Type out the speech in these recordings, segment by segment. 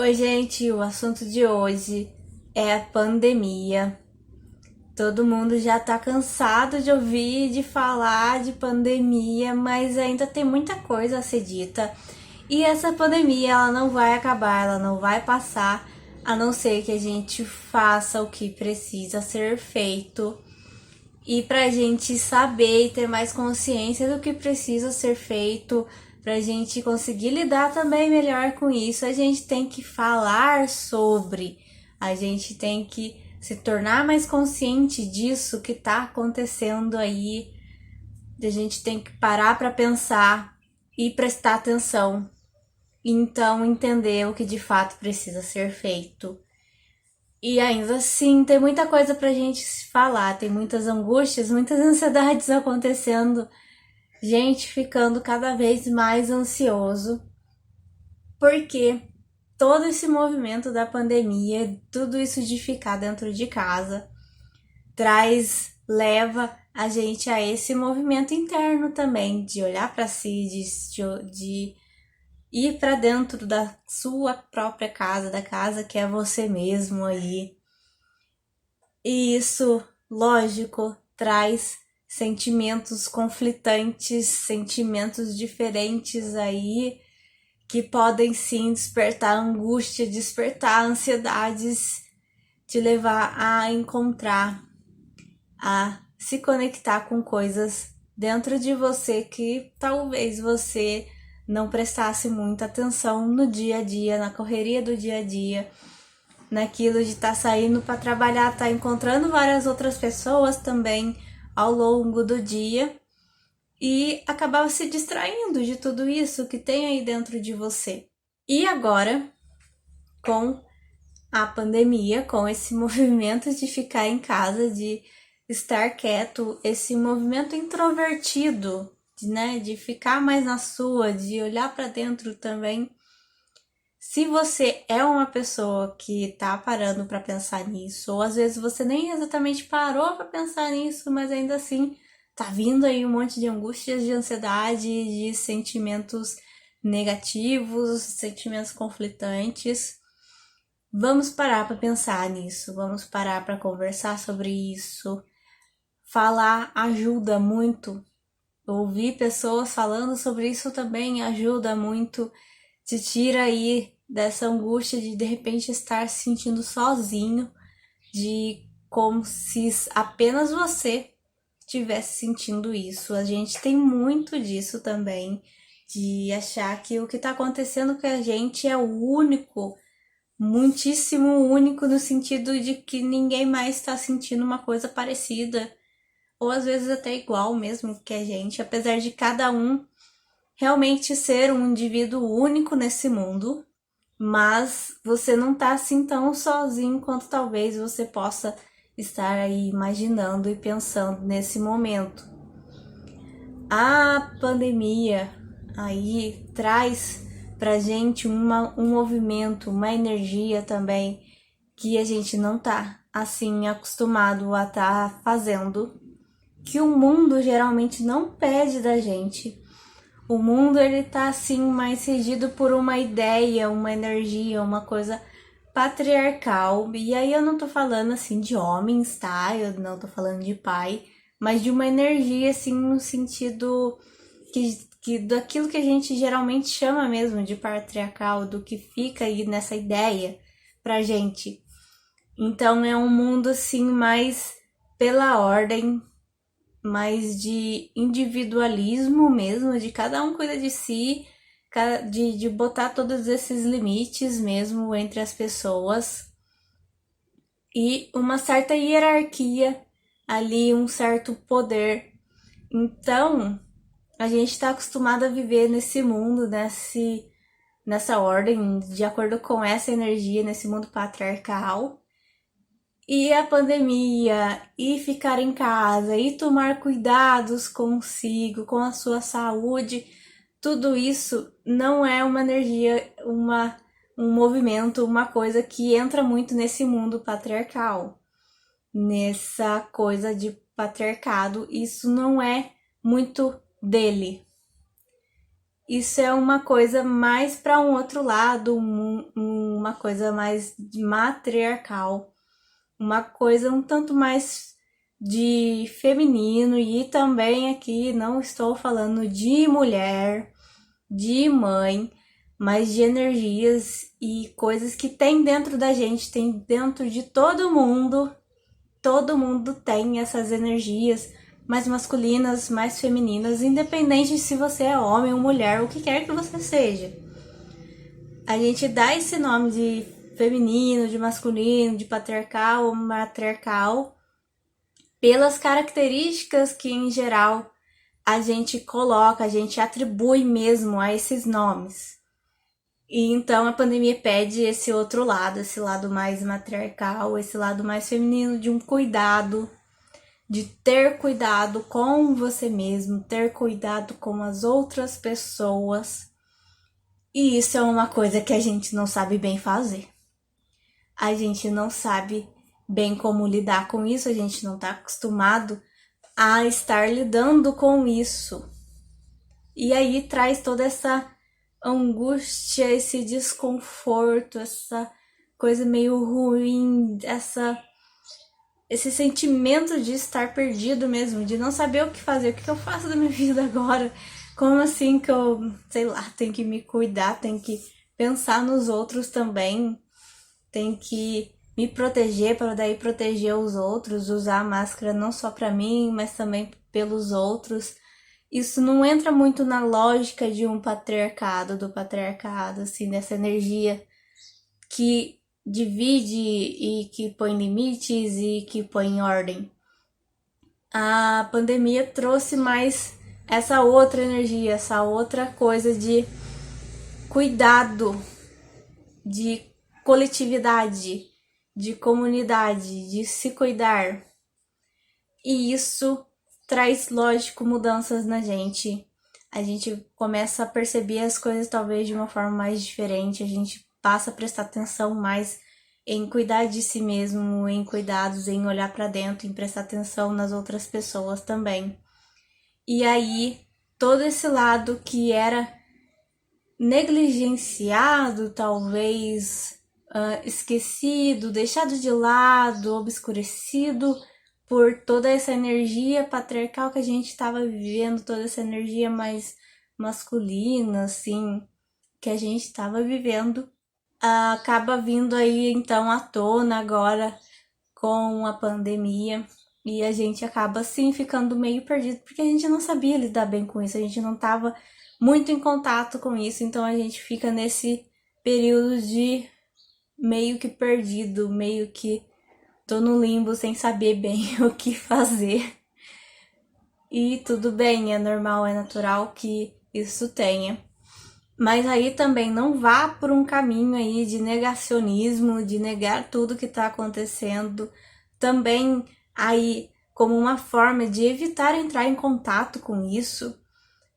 Oi, gente, o assunto de hoje é a pandemia. Todo mundo já tá cansado de ouvir, de falar de pandemia, mas ainda tem muita coisa a ser dita. E essa pandemia, ela não vai acabar, ela não vai passar, a não ser que a gente faça o que precisa ser feito. E pra gente saber e ter mais consciência do que precisa ser feito, pra gente conseguir lidar também melhor com isso, a gente tem que falar sobre, a gente tem que se tornar mais consciente disso que tá acontecendo aí, a gente tem que parar pra pensar e prestar atenção, então entender o que de fato precisa ser feito. E ainda assim, tem muita coisa pra gente falar, tem muitas angústias, muitas ansiedades acontecendo, gente ficando cada vez mais ansioso, porque todo esse movimento da pandemia, tudo isso de ficar dentro de casa, leva a gente a esse movimento interno também, de olhar para si, de ir para dentro da sua própria casa, da casa que é você mesmo aí. E isso, lógico, traz sentimentos conflitantes, sentimentos diferentes aí, que podem sim despertar angústia, despertar ansiedades, te levar a encontrar, a se conectar com coisas dentro de você que talvez você não prestasse muita atenção no dia a dia, na correria do dia a dia, naquilo de estar saindo para trabalhar, estar encontrando várias outras pessoas também ao longo do dia e acabava se distraindo de tudo isso que tem aí dentro de você. E agora, com a pandemia, com esse movimento de ficar em casa, de estar quieto, esse movimento introvertido, de ficar mais na sua, de olhar para dentro também. Se você é uma pessoa que tá parando para pensar nisso, ou às vezes você nem exatamente parou para pensar nisso, mas ainda assim tá vindo aí um monte de angústias, de ansiedade, de sentimentos negativos, sentimentos conflitantes. Vamos parar para pensar nisso, vamos parar para conversar sobre isso. Falar ajuda muito. Ouvir pessoas falando sobre isso também ajuda muito, te tira aí dessa angústia de repente estar se sentindo sozinho, de como se apenas você estivesse sentindo isso. A gente tem muito disso também, de achar que o que está acontecendo com a gente é o único, muitíssimo único, no sentido de que ninguém mais está sentindo uma coisa parecida, ou às vezes até igual mesmo que a gente, apesar de cada um realmente ser um indivíduo único nesse mundo, mas você não tá assim tão sozinho quanto talvez você possa estar aí imaginando e pensando nesse momento. A pandemia aí traz pra gente um movimento, uma energia também que a gente não tá assim acostumado a tá fazendo, que o mundo geralmente não pede da gente. O mundo ele tá assim mais regido por uma ideia, uma energia, uma coisa patriarcal. E aí eu não tô falando assim de homens, tá? Eu não tô falando de pai, mas de uma energia assim no sentido que daquilo que a gente geralmente chama mesmo de patriarcal, do que fica aí nessa ideia pra gente. Então é um mundo assim mais pela ordem, mais de individualismo mesmo, de cada um cuida de si, de botar todos esses limites mesmo entre as pessoas e uma certa hierarquia ali, um certo poder. Então, a gente está acostumado a viver nesse mundo, nessa ordem, de acordo com essa energia, nesse mundo patriarcal. E a pandemia, e ficar em casa, e tomar cuidados consigo, com a sua saúde, tudo isso não é uma energia, um movimento, uma coisa que entra muito nesse mundo patriarcal, nessa coisa de patriarcado. Isso não é muito dele. Isso é uma coisa mais para um outro lado, uma coisa mais matriarcal, uma coisa um tanto mais de feminino, e também aqui não estou falando de mulher, de mãe, mas de energias e coisas que tem dentro da gente, tem dentro de todo mundo. Todo mundo tem essas energias mais masculinas, mais femininas, independente se você é homem ou mulher, o que quer que você seja. A gente dá esse nome de feminino, de masculino, de patriarcal ou matriarcal pelas características que, em geral, a gente coloca, a gente atribui mesmo a esses nomes. E então a pandemia pede esse outro lado, esse lado mais matriarcal, esse lado mais feminino, de um cuidado, de ter cuidado com você mesmo, ter cuidado com as outras pessoas. E isso é uma coisa que a gente não sabe bem fazer. A gente não sabe bem como lidar com isso, a gente não está acostumado a estar lidando com isso. E aí traz toda essa angústia, esse desconforto, essa coisa meio ruim, esse sentimento de estar perdido mesmo, de não saber o que fazer, o que eu faço da minha vida agora, como assim que eu, sei lá, tenho que me cuidar, tenho que pensar nos outros também, tenho que me proteger para daí proteger os outros, usar a máscara não só para mim, mas também pelos outros. Isso não entra muito na lógica de um patriarcado, do patriarcado, assim, dessa energia que divide e que põe limites e que põe em ordem. A pandemia trouxe mais essa outra energia, essa outra coisa de cuidado, de coletividade, de comunidade, de se cuidar. E isso traz, lógico, mudanças na gente. A gente começa a perceber as coisas talvez de uma forma mais diferente, a gente passa a prestar atenção mais em cuidar de si mesmo, em cuidados, em olhar para dentro, em prestar atenção nas outras pessoas também. E aí, todo esse lado que era negligenciado, talvez esquecido, deixado de lado, obscurecido por toda essa energia patriarcal que a gente estava vivendo, toda essa energia mais masculina, assim, que a gente estava vivendo, acaba vindo aí então à tona agora com a pandemia. E a gente acaba assim ficando meio perdido, porque a gente não sabia lidar bem com isso, a gente não estava muito em contato com isso, então a gente fica nesse período de meio que perdido, meio que tô no limbo sem saber bem o que fazer. E tudo bem, é normal, é natural que isso tenha. Mas aí também não vá por um caminho aí de negacionismo, de negar tudo que tá acontecendo. Também aí como uma forma de evitar entrar em contato com isso,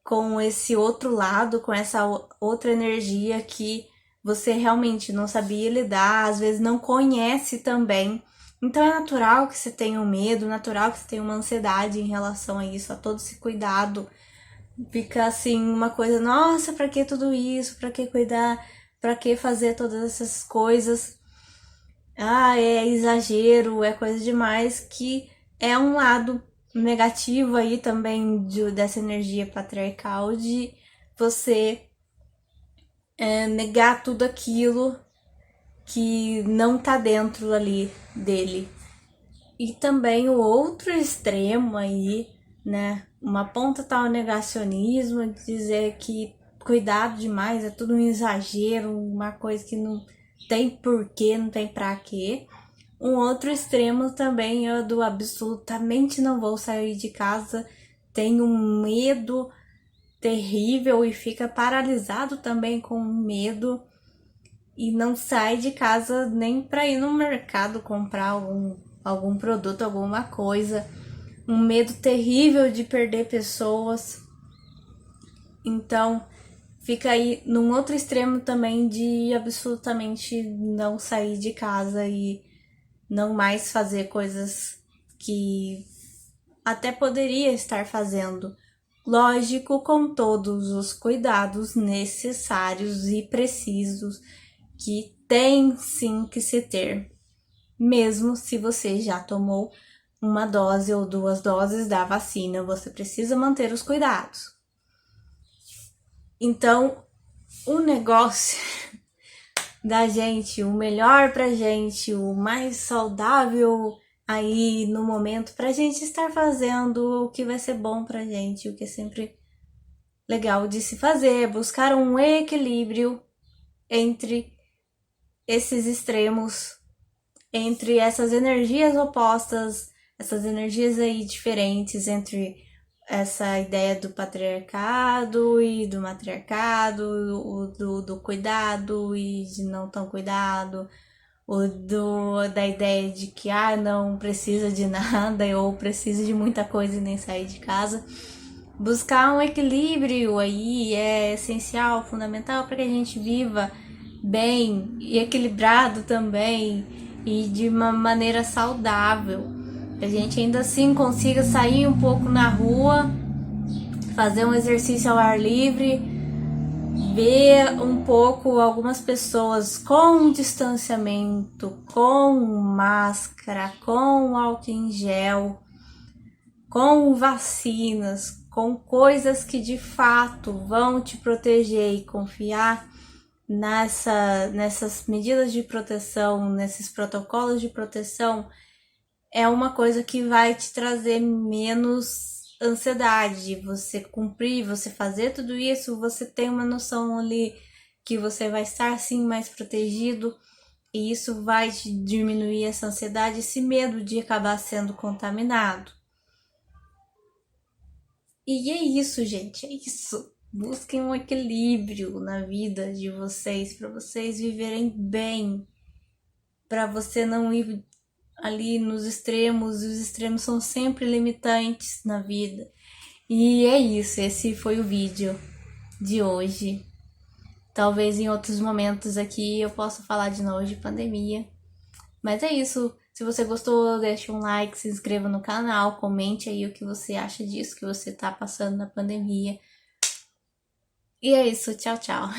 com esse outro lado, com essa outra energia que você realmente não sabia lidar, às vezes não conhece também. Então é natural que você tenha um medo, natural que você tenha uma ansiedade em relação a isso, a todo esse cuidado. Fica assim uma coisa, nossa, pra que tudo isso? Pra que cuidar? Pra que fazer todas essas coisas? Ah, é exagero, é coisa demais, que é um lado negativo aí também dessa energia patriarcal de você negar tudo aquilo que não tá dentro ali dele. E também o outro extremo aí, né? Uma ponta tá o negacionismo, dizer que cuidado demais é tudo um exagero, uma coisa que não tem porquê, não tem pra quê. Um outro extremo também é o do absolutamente não vou sair de casa, tenho um medo terrível e fica paralisado também com medo e não sai de casa nem para ir no mercado comprar algum produto, alguma coisa. Um medo terrível de perder pessoas. Então, fica aí num outro extremo também de absolutamente não sair de casa e não mais fazer coisas que até poderia estar fazendo. Lógico, com todos os cuidados necessários e precisos que tem sim que se ter, mesmo se você já tomou uma dose ou 2 doses da vacina, você precisa manter os cuidados. Então, o negócio da gente, o melhor pra gente, o mais saudável aí no momento pra gente estar fazendo o que vai ser bom pra gente, o que é sempre legal de se fazer, buscar um equilíbrio entre esses extremos, entre essas energias opostas, essas energias aí diferentes, entre essa ideia do patriarcado e do matriarcado, do cuidado e de não tão cuidado, da ideia de que não precisa de nada ou precisa de muita coisa e nem sair de casa. Buscar um equilíbrio aí é essencial, fundamental para que a gente viva bem e equilibrado também e de uma maneira saudável. Que a gente ainda assim consiga sair um pouco na rua, fazer um exercício ao ar livre, ver um pouco algumas pessoas com distanciamento, com máscara, com álcool em gel, com vacinas, com coisas que de fato vão te proteger e confiar nessas medidas de proteção, nesses protocolos de proteção, é uma coisa que vai te trazer menos ansiedade. Você cumprir, você fazer tudo isso, você tem uma noção ali que você vai estar sim mais protegido e isso vai te diminuir essa ansiedade, esse medo de acabar sendo contaminado. E é isso, gente, é isso. Busquem um equilíbrio na vida de vocês, para vocês viverem bem, para você não ir ali nos extremos, e os extremos são sempre limitantes na vida. E é isso, esse foi o vídeo de hoje. Talvez em outros momentos aqui eu possa falar de novo de pandemia. Mas é isso. Se você gostou, deixe um like, se inscreva no canal, comente aí o que você acha disso que você tá passando na pandemia. E é isso, tchau, tchau.